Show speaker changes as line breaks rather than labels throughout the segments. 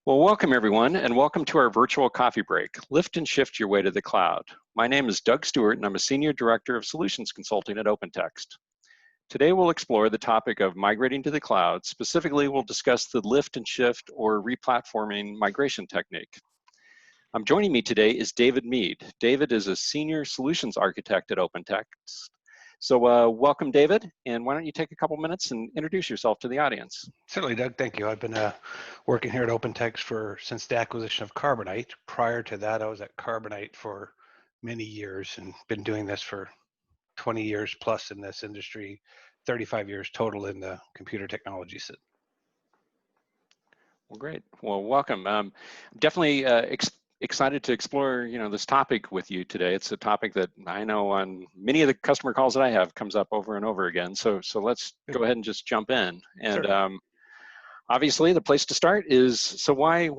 Well, welcome everyone, and welcome to our virtual coffee break, Lift and Shift Your Way to the Cloud. My name is Doug Stewart, and I'm a Senior Director of Solutions Consulting at OpenText. Today we'll explore the topic of migrating to the cloud. Specifically, we'll discuss the lift and shift or replatforming migration technique. Joining me today is David Mead. David is a Senior Solutions Architect at OpenText. So welcome, David, and why don't you take a couple minutes and introduce yourself to the audience.
Certainly, Doug. Thank you. I've been working here at OpenText since the acquisition of Carbonite. Prior to that, I was at Carbonite for many years and been doing this for 20 years plus in this industry, 35 years total in the computer technology.
Well, great. Well, welcome. I'm definitely excited to explore, this topic with you today. It's a topic that I know on many of the customer calls that I have comes up over and over again. So let's go ahead and just jump in. And obviously, the place to start is, so why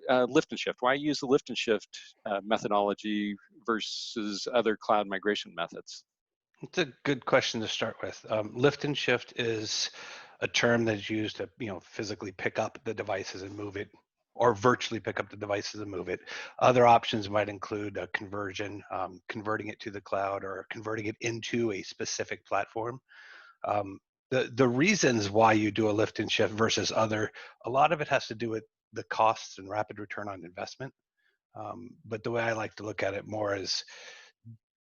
lift and shift? Why use the lift and shift methodology versus other cloud migration methods?
It's a good question to start with. Lift and shift is a term that's used to, physically pick up the devices and move it, or virtually pick up the devices and move it. Other options might include a conversion, converting it to the cloud, or converting it into a specific platform. The reasons why you do a lift and shift versus other, a lot of it has to do with the costs and rapid return on investment. But the way I like to look at it more is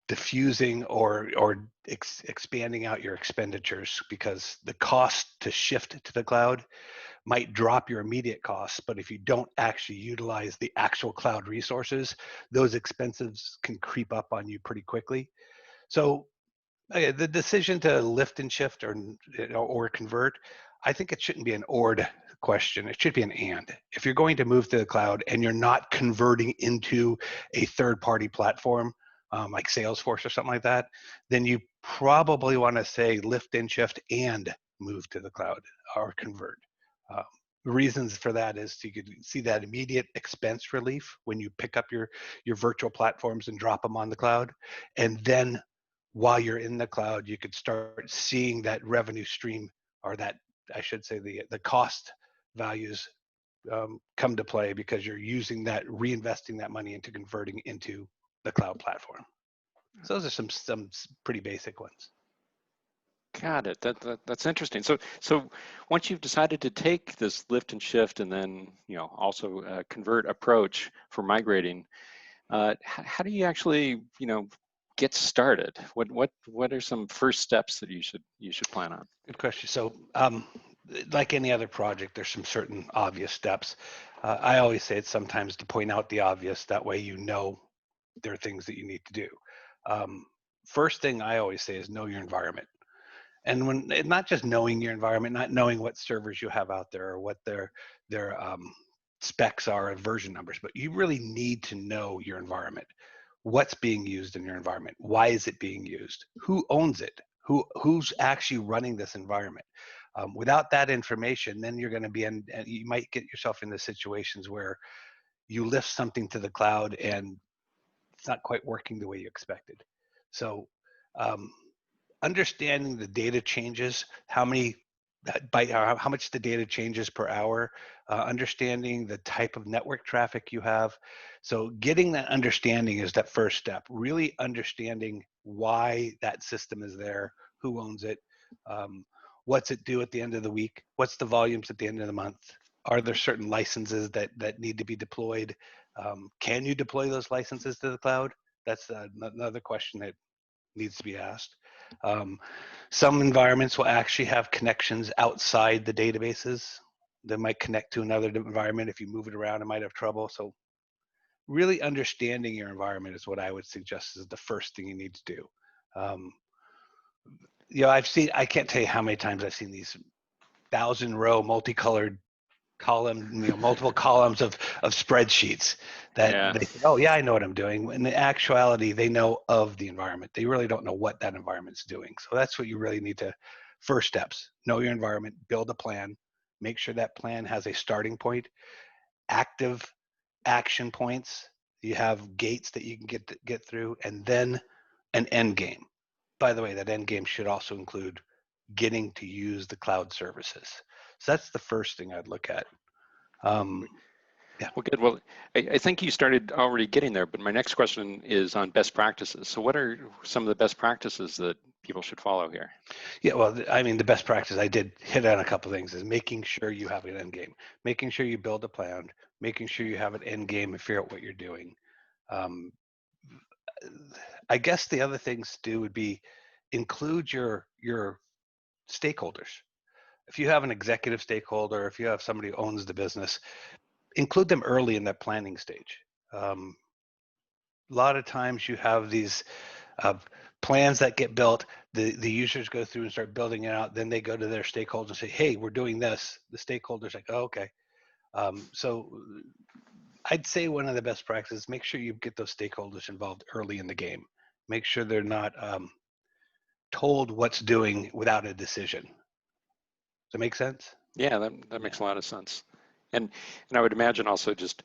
diffusing or expanding out your expenditures, because the cost to shift to the cloud might drop your immediate costs, but if you don't actually utilize the actual cloud resources, those expenses can creep up on you pretty quickly. So the decision to lift and shift or convert, I think it shouldn't be an or question. It should be an and. If you're going to move to the cloud and you're not converting into a third-party platform, like Salesforce or something like that, then you probably want to say lift and shift and move to the cloud or convert. The reasons for that is you could see that immediate expense relief when you pick up your virtual platforms and drop them on the cloud. And then while you're in the cloud, you could start seeing that revenue stream, or that, I should say, the cost values come to play, because you're using that, reinvesting that money into converting into the cloud platform. So those are some pretty basic ones.
Got it. That's interesting. So once you've decided to take this lift and shift, and then also convert approach for migrating, how do you actually get started? What are some first steps that you should plan on?
Good question. So like any other project, there's some certain obvious steps. I always say it's sometimes to point out the obvious. That way there are things that you need to do. First thing I always say is know your environment. And when not just knowing your environment, not knowing what servers you have out there or what their specs are and version numbers, but you really need to know your environment. What's being used in your environment? Why is it being used? Who owns it? Who's actually running this environment? Without that information, then you're going to be and you might get yourself into situations where you lift something to the cloud and it's not quite working the way you expected. So understanding the data changes, how much the data changes per hour, understanding the type of network traffic you have. So getting that understanding is that first step, really understanding why that system is there, who owns it, what's it do at the end of the week, what's the volumes at the end of the month, are there certain licenses that need to be deployed, can you deploy those licenses to the cloud? That's another question that needs to be asked. Some environments will actually have connections outside the databases that might connect to another environment. If you move it around, it might have trouble. So really understanding your environment is what I would suggest is the first thing you need to do. I can't tell you how many times I've seen these 1,000-row multicolored multiple columns of spreadsheets that they say, oh yeah, I know what I'm doing. In the actuality, they know of the environment. They really don't know what that environment's doing. So that's what you really need to, first steps, know your environment, build a plan, make sure that plan has a starting point, active action points, you have gates that you can get through, and then an end game. By the way, that end game should also include getting to use the cloud services. So that's the first thing I'd look at. Yeah.
Well, good. Well, I think you started already getting there, but my next question is on best practices. So what are some of the best practices that people should follow here?
Yeah, well, I mean, the best practice, I did hit on a couple of things, is making sure you have an end game, making sure you build a plan, making sure you have an end game and figure out what you're doing. Um, I guess the other things to do would be include your stakeholders. If you have an executive stakeholder, if you have somebody who owns the business, include them early in that planning stage. Um, a lot of times you have these plans that get built, the users go through and start building it out, then they go to their stakeholders and say, hey, we're doing this. The stakeholders like, oh, okay. So I'd say one of the best practices, make sure you get those stakeholders involved early in the game. Make sure they're not told what's doing without a decision. Does that make sense?
Yeah, that makes a lot of sense. And I would imagine also just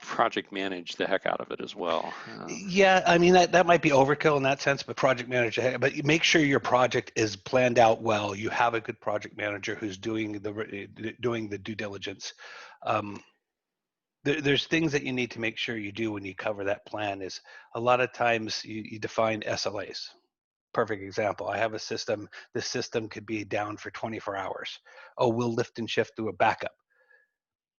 project manage the heck out of it as well.
Yeah, I mean that might be overkill in that sense, but project manager. But make sure your project is planned out well. You have a good project manager who's doing the due diligence. Um, there's things that you need to make sure you do when you cover that plan. Is a lot of times you define SLAs. Perfect example. I have a system. This system could be down for 24 hours. Oh, we'll lift and shift through a backup.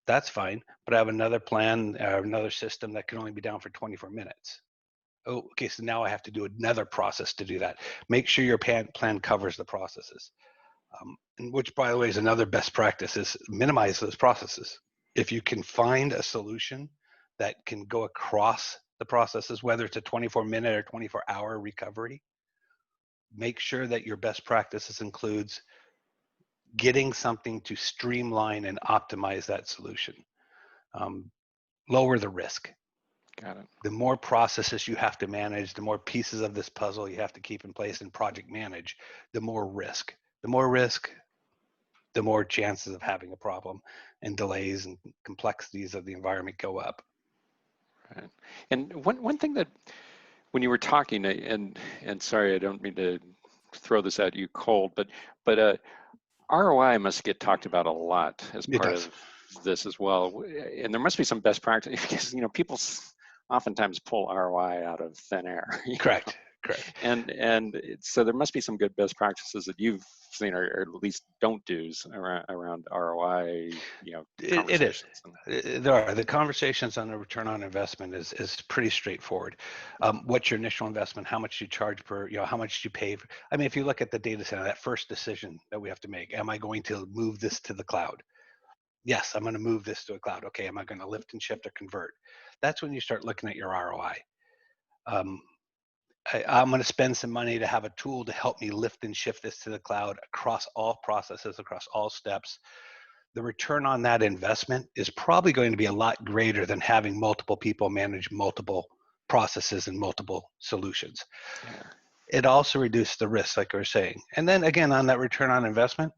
That's fine, but I have another plan, another system that can only be down for 24 minutes. Oh, okay, so now I have to do another process to do that. Make sure your plan covers the processes. And which, by the way, is another best practice, is minimize those processes. If you can find a solution that can go across the processes, whether it's a 24-minute or 24-hour recovery, make sure that your best practices includes getting something to streamline and optimize that solution. Lower the risk.
Got it.
The more processes you have to manage, the more pieces of this puzzle you have to keep in place and project manage, the more risk. The more risk, the more chances of having a problem, and delays and complexities of the environment go up.
Right. And one thing that when you were talking, and sorry, I don't mean to throw this at you cold, but ROI must get talked about a lot as
It
part
does.
of this as well. And there must be some best practice because people oftentimes pull ROI out of thin air.
Correct. Correct.
And so there must be some good best practices that you've seen, or at least don't do's around ROI,
It is.
conversations.
There are. The conversations on the return on investment is pretty straightforward. What's your initial investment? How much do you charge per, how much do you pay? I mean, if you look at the data center, that first decision that we have to make, am I going to move this to the cloud? Yes, I'm going to move this to a cloud. Okay, am I going to lift and shift or convert? That's when you start looking at your ROI. I'm going to spend some money to have a tool to help me lift and shift this to the cloud across all processes, across all steps. The return on that investment is probably going to be a lot greater than having multiple people manage multiple processes and multiple solutions.
Yeah.
It also reduces the risk, like we were saying. And then again, on that return on investment,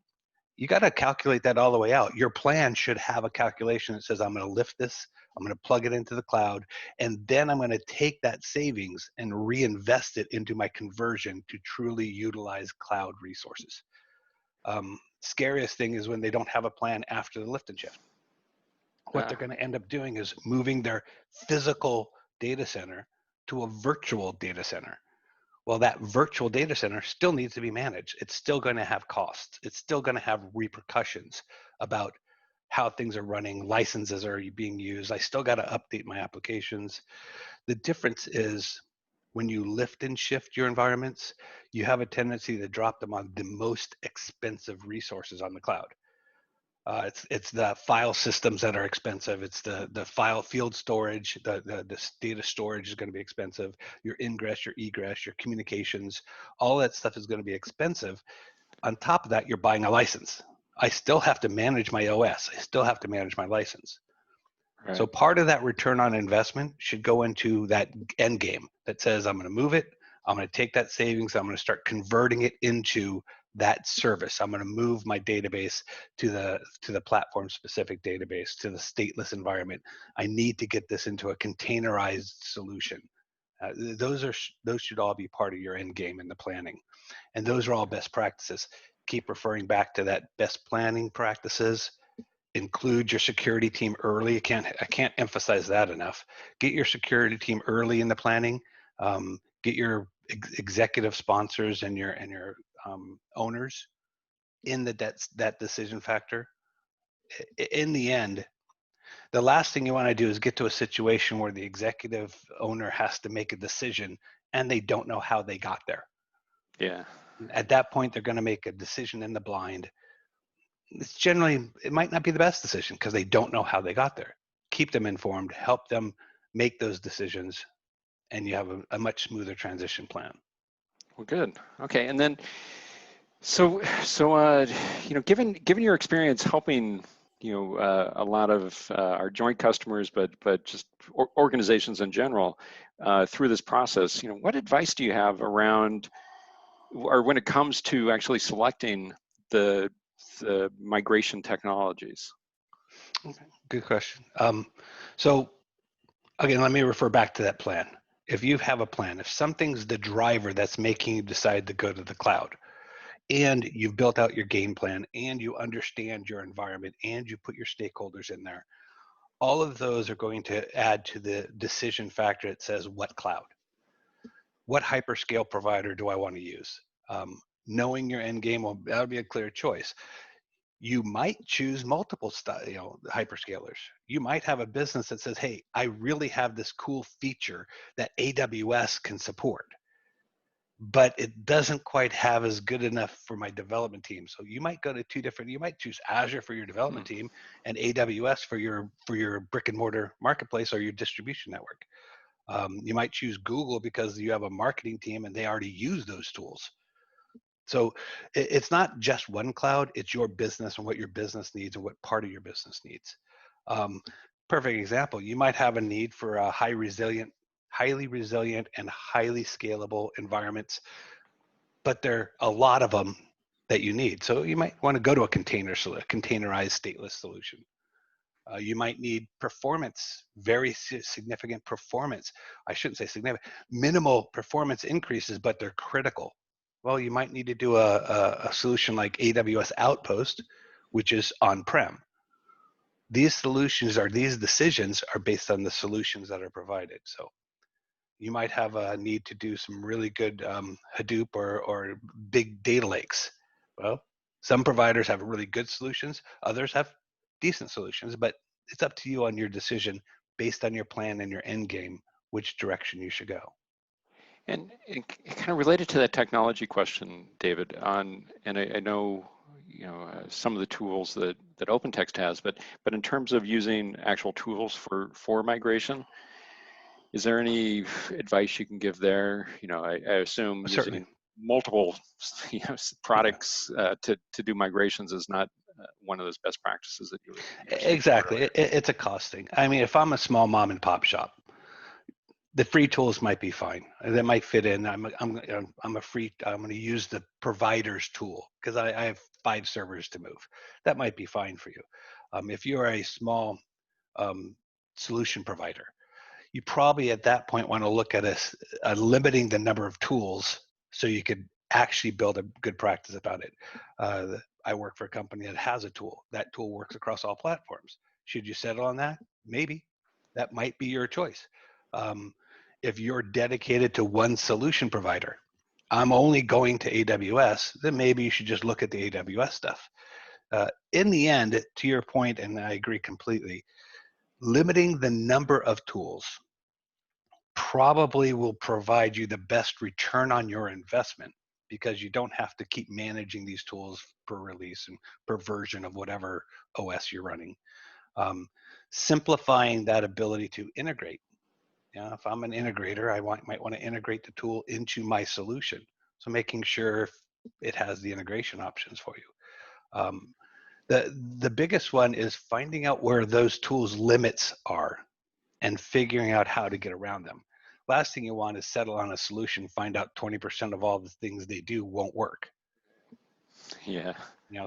you got to calculate that all the way out. Your plan should have a calculation that says, I'm going to lift this, I'm going to plug it into the cloud, and then I'm going to take that savings and reinvest it into my conversion to truly utilize cloud resources. Scariest thing is when they don't have a plan after the lift and shift. What they're going to end up doing is moving their physical data center to a virtual data center. Well, that virtual data center still needs to be managed. It's still going to have costs. It's still going to have repercussions about how things are running, licenses are being used. I still got to update my applications. The difference is when you lift and shift your environments, you have a tendency to drop them on the most expensive resources on the cloud. It's the file systems that are expensive. It's the file field storage. The data storage is going to be expensive. Your ingress, your egress, your communications, all that stuff is going to be expensive. On top of that, you're buying a license. I still have to manage my OS. I still have to manage my license.
Right.
So part of that return on investment should go into that end game that says, I'm going to move it. I'm going to take that savings. I'm going to start converting it into that service. I'm going to move my database to the platform specific database, to the stateless environment. I need to get this into a containerized solution. Those should all be part of your end game in the planning. And those are all best practices. Keep referring back to that best planning practices. include your security team early. I can't emphasize that enough. Get your security team early in the planning. Get your executive sponsors and your owners in that decision factor. In the end, the last thing you want to do is get to a situation where the executive owner has to make a decision and they don't know how they got there.
Yeah.
At that point, they're going to make a decision in the blind. It might not be the best decision because they don't know how they got there. Keep them informed, help them make those decisions, and you have a much smoother transition plan.
Well, good. Okay, and then, given your experience helping, a lot of our joint customers, but just organizations in general, through this process, what advice do you have around, or when it comes to actually selecting the migration technologies?
Okay, good question. So again, let me refer back to that plan. If you have a plan, if something's the driver that's making you decide to go to the cloud, and you've built out your game plan, and you understand your environment, and you put your stakeholders in there, all of those are going to add to the decision factor that says what cloud, what hyperscale provider do I want to use? Knowing your end game, well, that would be a clear choice. You might choose multiple hyperscalers. You might have a business that says, hey, I really have this cool feature that AWS can support, but it doesn't quite have as good enough for my development team. So you might go to you might choose Azure for your development team and AWS for your brick and mortar marketplace or your distribution network. You might choose Google because you have a marketing team and they already use those tools. So it's not just one cloud, it's your business and what your business needs and what part of your business needs. Perfect example, you might have a need for a highly resilient and highly scalable environments, but there are a lot of them that you need. So you might want to go to a containerized stateless solution. You might need performance, very significant performance. I shouldn't say significant, minimal performance increases, but they're critical. Well, you might need to do a solution like AWS Outpost, which is on-prem. These decisions are based on the solutions that are provided. So you might have a need to do some really good Hadoop or big data lakes. Well, some providers have really good solutions, others have decent solutions, but it's up to you on your decision based on your plan and your end game, which direction you should go.
And kind of related to that technology question, David, and I know some of the tools that OpenText has, but in terms of using actual tools for migration, is there any advice you can give there? I assume
Certainly.
using multiple products to do migrations is not one of those best practices that you were
Exactly. It's a cost thing. I mean, if I'm a small mom and pop shop, the free tools might be fine. That might fit in. I'm going to use the provider's tool because I have 5 servers to move. That might be fine for you. If you're a small solution provider, you probably at that point want to look at limiting the number of tools so you could actually build a good practice about it. I work for a company that has a tool. That tool works across all platforms. Should you settle on that? Maybe. That might be your choice. If you're dedicated to one solution provider, I'm only going to AWS, then maybe you should just look at the AWS stuff. In the end, to your point, and I agree completely, limiting the number of tools probably will provide you the best return on your investment because you don't have to keep managing these tools per release and per version of whatever OS you're running. Simplifying that ability to integrate. If I'm an integrator, I might want to integrate the tool into my solution. So making sure it has the integration options for you. The biggest one is finding out where those tools' limits are and figuring out how to get around them. Last thing you want is settle on a solution, find out 20% of all the things they do won't work.
Yeah.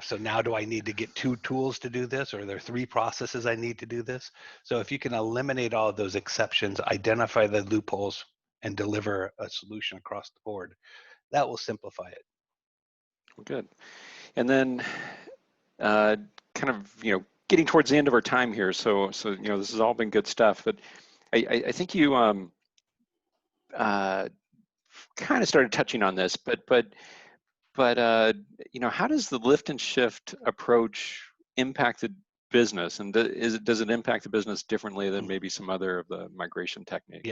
So now do I need to get 2 tools to do this, or are there 3 processes I need to do this? So if you can eliminate all of those exceptions, identify the loopholes, and deliver a solution across the board, that will simplify it.
Well, good. And then kind of, getting towards the end of our time here, so this has all been good stuff. But I think you kind of started touching on this, but how does the lift and shift approach impact the business, and does it impact the business differently than maybe some other of the migration techniques?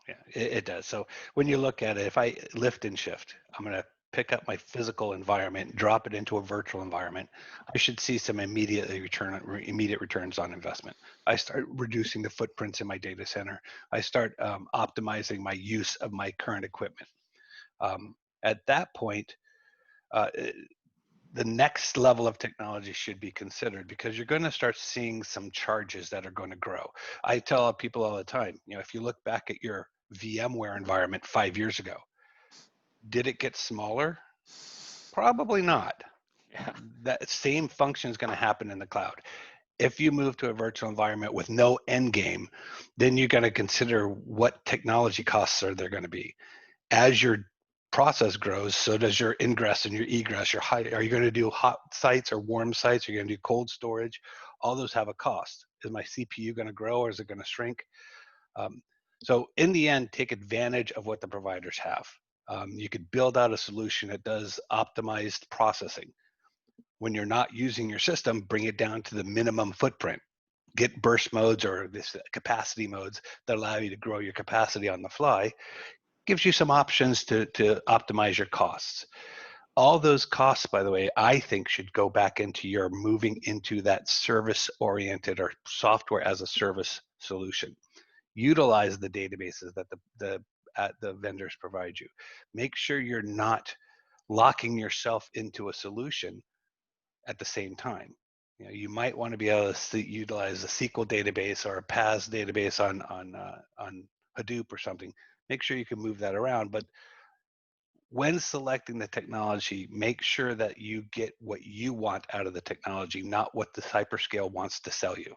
Yeah, it does. So when you look at it, if I lift and shift, I'm going to pick up my physical environment, drop it into a virtual environment. I should see some immediate returns on investment. I start reducing the footprints in my data center. I start optimizing my use of my current equipment. At that point, the next level of technology should be considered, because you're going to start seeing some charges that are going to grow. I tell people all the time, if you look back at your VMware environment 5 years ago, did it get smaller? Probably not.
Yeah.
That same function is going to happen in the cloud. If you move to a virtual environment with no end game, then you're going to consider what technology costs are there going to be. As your process grows, so does your ingress and your egress. Are you going to do hot sites or warm sites? Are you going to do cold storage? All those have a cost. Is my CPU going to grow, or is it going to shrink? So in the end, take advantage of what the providers have. You could build out a solution that does optimized processing. When you're not using your system, bring it down to the minimum footprint. Get burst modes or this capacity modes that allow you to grow your capacity on the fly. Gives you some options to optimize your costs. All those costs, by the way, I think should go back into your moving into that service-oriented or software as a service solution. Utilize the databases that the vendors provide you. Make sure you're not locking yourself into a solution at the same time. You might want to be able to utilize a SQL database or a PAS database on Hadoop or something. Make sure you can move that around. But when selecting the technology, make sure that you get what you want out of the technology, not what the hyperscale wants to sell you.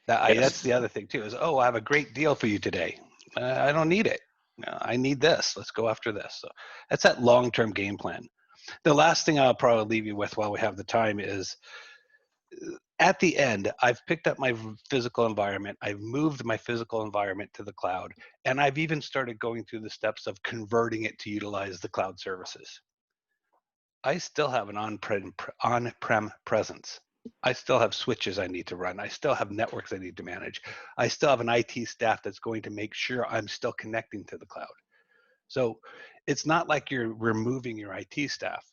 That's the other thing too, is, oh, I have a great deal for you today. I don't need it. No, I need this. Let's go after this. So that's that long-term game plan. The last thing I'll probably leave you with while we have the time is, at the end, I've picked up my physical environment, I've moved my physical environment to the cloud, and I've even started going through the steps of converting it to utilize the cloud services. I still have an on-prem presence. I still have switches I need to run. I still have networks I need to manage. I still have an IT staff that's going to make sure I'm still connecting to the cloud. So it's not like you're removing your IT staff.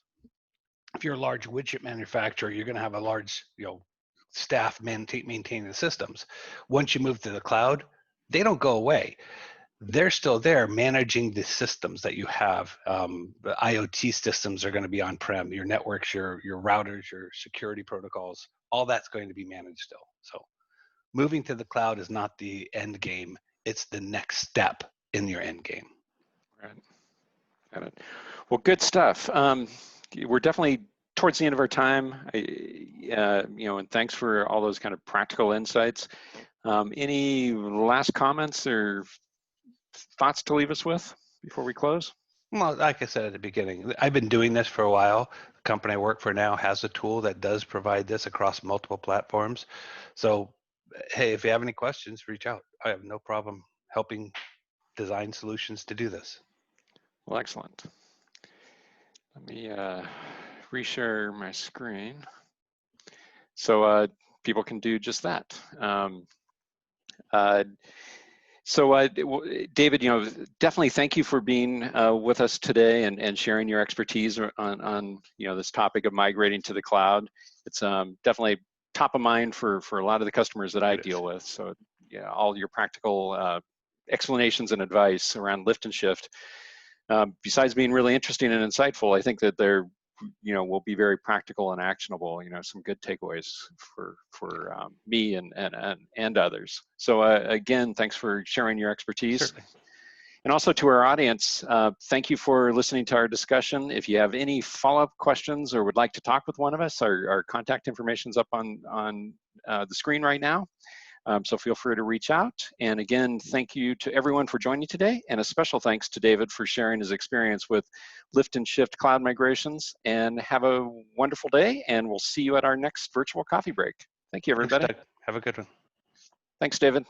If you're a large widget manufacturer, you're going to have a large, staff maintaining the systems. Once you move to the cloud, they don't go away. They're still there managing the systems that you have. The IoT systems are going to be on-prem. Your networks, your routers, your security protocols, all that's going to be managed still. So moving to the cloud is not the end game. It's the next step in your end game.
Right. Got it. Well, good stuff. We're definitely towards the end of our time, and thanks for all those kind of practical insights. Any last comments or thoughts to leave us with before we close?
Well, like I said at the beginning, I've been doing this for a while. The company I work for now has a tool that does provide this across multiple platforms. So, hey, if you have any questions, reach out. I have no problem helping design solutions to do this.
Well, excellent. Let me reshare my screen so people can do just that. David, definitely thank you for being with us today and sharing your expertise on this topic of migrating to the cloud. It's definitely top of mind for a lot of the customers that I deal with. So yeah, all your practical explanations and advice around lift and shift, besides being really interesting and insightful, I think that they're will be very practical and actionable. Some good takeaways for me and others. So again, thanks for sharing your expertise.
Certainly. And
also to our audience, thank you for listening to our discussion. If you have any follow-up questions or would like to talk with one of us, our contact information is up on the screen right now. So feel free to reach out. And again, thank you to everyone for joining today, and a special thanks to David for sharing his experience with lift and shift cloud migrations. And have a wonderful day, and we'll see you at our next virtual coffee break. Thank you,
Thanks,
everybody.
Doug. Have a good one.
Thanks, David.